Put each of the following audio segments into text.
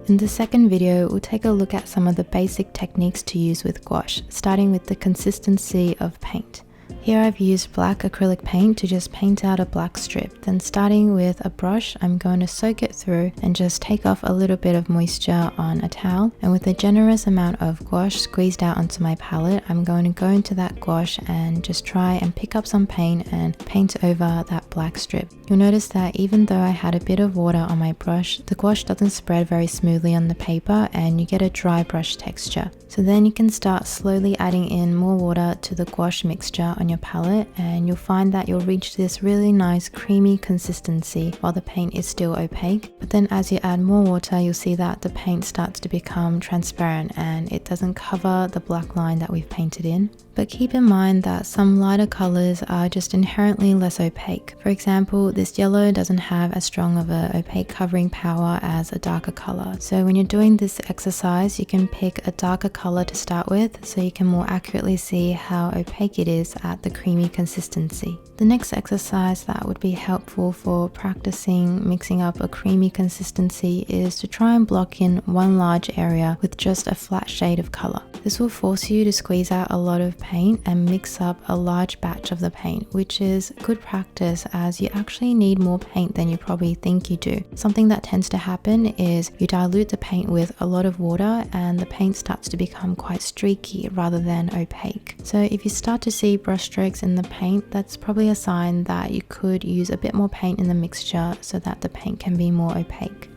In the second video, we'll take a look at some of the basic techniques to use with gouache, starting with the consistency of paint. Here I've used black acrylic paint to just paint out a black strip. Then starting with a brush, I'm going to soak it through and just take off a little bit of moisture on a towel. And with a generous amount of gouache squeezed out onto my palette, I'm going to go into that gouache and just try and pick up some paint and paint over that black strip. You'll notice that even though I had a bit of water on my brush, the gouache doesn't spread very smoothly on the paper and you get a dry brush texture. So then you can start slowly adding in more water to the gouache mixture on your palette, and you'll find that you'll reach this really nice creamy consistency while the paint is still opaque. But then as you add more water, you'll see that the paint starts to become transparent and it doesn't cover the black line that we've painted in. But keep in mind that some lighter colors are just inherently less opaque. For example, this yellow doesn't have as strong of an opaque covering power as a darker color. So when you're doing this exercise, you can pick a darker color to start with so you can more accurately see how opaque it is at the creamy consistency. The next exercise that would be helpful for practicing mixing up a creamy consistency is to try and block in one large area with just a flat shade of color. This will force you to squeeze out a lot of paint and mix up a large batch of the paint, which is good practice as you actually need more paint than you probably think you do. Something that tends to happen is you dilute the paint with a lot of water and the paint starts to become quite streaky rather than opaque. So if you start to see brush strokes in the paint, that's probably a sign that you could use a bit more paint in the mixture so that the paint can be more opaque.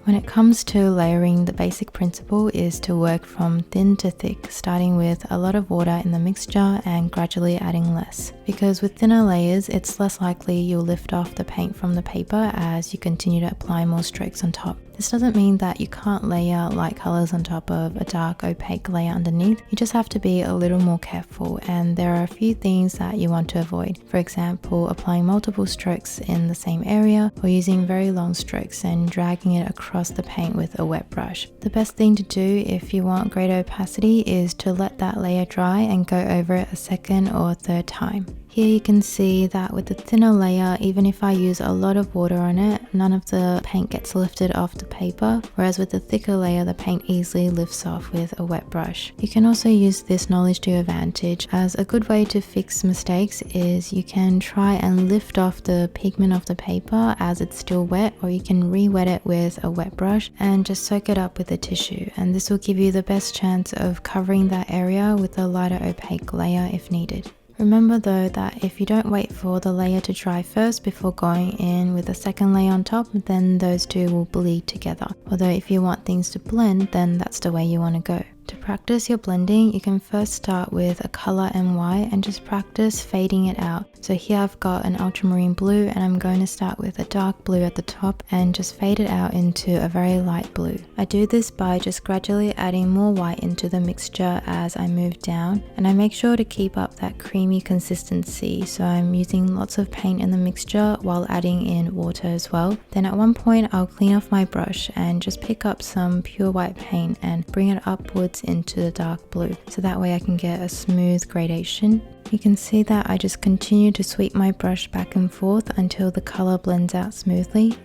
When it comes to layering, the basic principle is to work from thin to thick, starting with a lot of water in the mixture and gradually adding less. Because with thinner layers, it's less likely you'll lift off the paint from the paper as you continue to apply more strokes on top. This doesn't mean that you can't layer light colors on top of a dark opaque layer underneath. You just have to be a little more careful, and there are a few things that you want to avoid. For example, applying multiple strokes in the same area or using very long strokes and dragging it across the paint with a wet brush. The best thing to do if you want great opacity is to let that layer dry and go over it a second or a third time. Here you can see that with the thinner layer, even if I use a lot of water on it, none of the paint gets lifted off the paper, whereas with the thicker layer, the paint easily lifts off with a wet brush. You can also use this knowledge to your advantage, as a good way to fix mistakes is you can try and lift off the pigment of the paper as it's still wet, or you can re-wet it with a wet brush and just soak it up with a tissue, and this will give you the best chance of covering that area with a lighter opaque layer if needed. Remember though that if you don't wait for the layer to dry first before going in with a second layer on top, then those two will bleed together. Although if you want things to blend, then that's the way you want to go. To practice your blending, you can first start with a color NY and just practice fading it out. So here I've got an ultramarine blue and I'm going to start with a dark blue at the top and just fade it out into a very light blue. I do this by just gradually adding more white into the mixture as I move down, and I make sure to keep up that creamy consistency, so I'm using lots of paint in the mixture while adding in water as well. Then at one point I'll clean off my brush and just pick up some pure white paint and bring it upwards into the dark blue, so that way I can get a smooth gradation. You can see that I just continue to sweep my brush back and forth until the color blends out smoothly.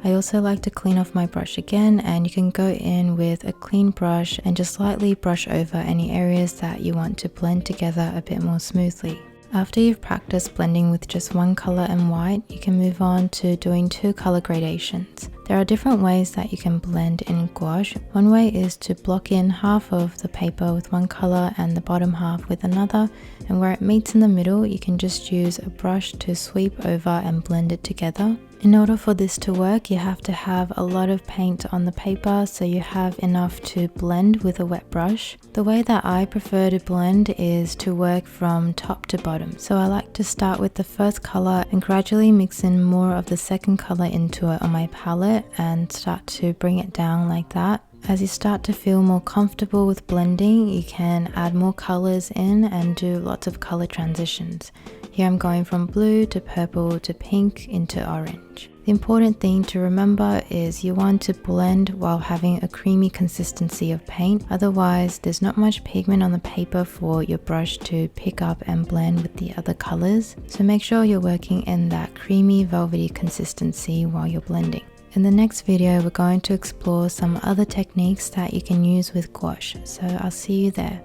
I also like to clean off my brush again, and you can go in with a clean brush and just lightly brush over any areas that you want to blend together a bit more smoothly. After you've practiced blending with just one color and white, you can move on to doing two color gradations. There are different ways that you can blend in gouache. One way is to block in half of the paper with one color and the bottom half with another, and where it meets in the middle, you can just use a brush to sweep over and blend it together. In order for this to work, you have to have a lot of paint on the paper so you have enough to blend with a wet brush. The way that I prefer to blend is to work from top to bottom. So I like to start with the first color and gradually mix in more of the second color into it on my palette and start to bring it down like that. As you start to feel more comfortable with blending, you can add more colors in and do lots of color transitions. Here I'm going from blue to purple to pink into orange. The important thing to remember is you want to blend while having a creamy consistency of paint, otherwise there's not much pigment on the paper for your brush to pick up and blend with the other colors, so make sure you're working in that creamy velvety consistency while you're blending. In the next video, we're going to explore some other techniques that you can use with gouache, so I'll see you there.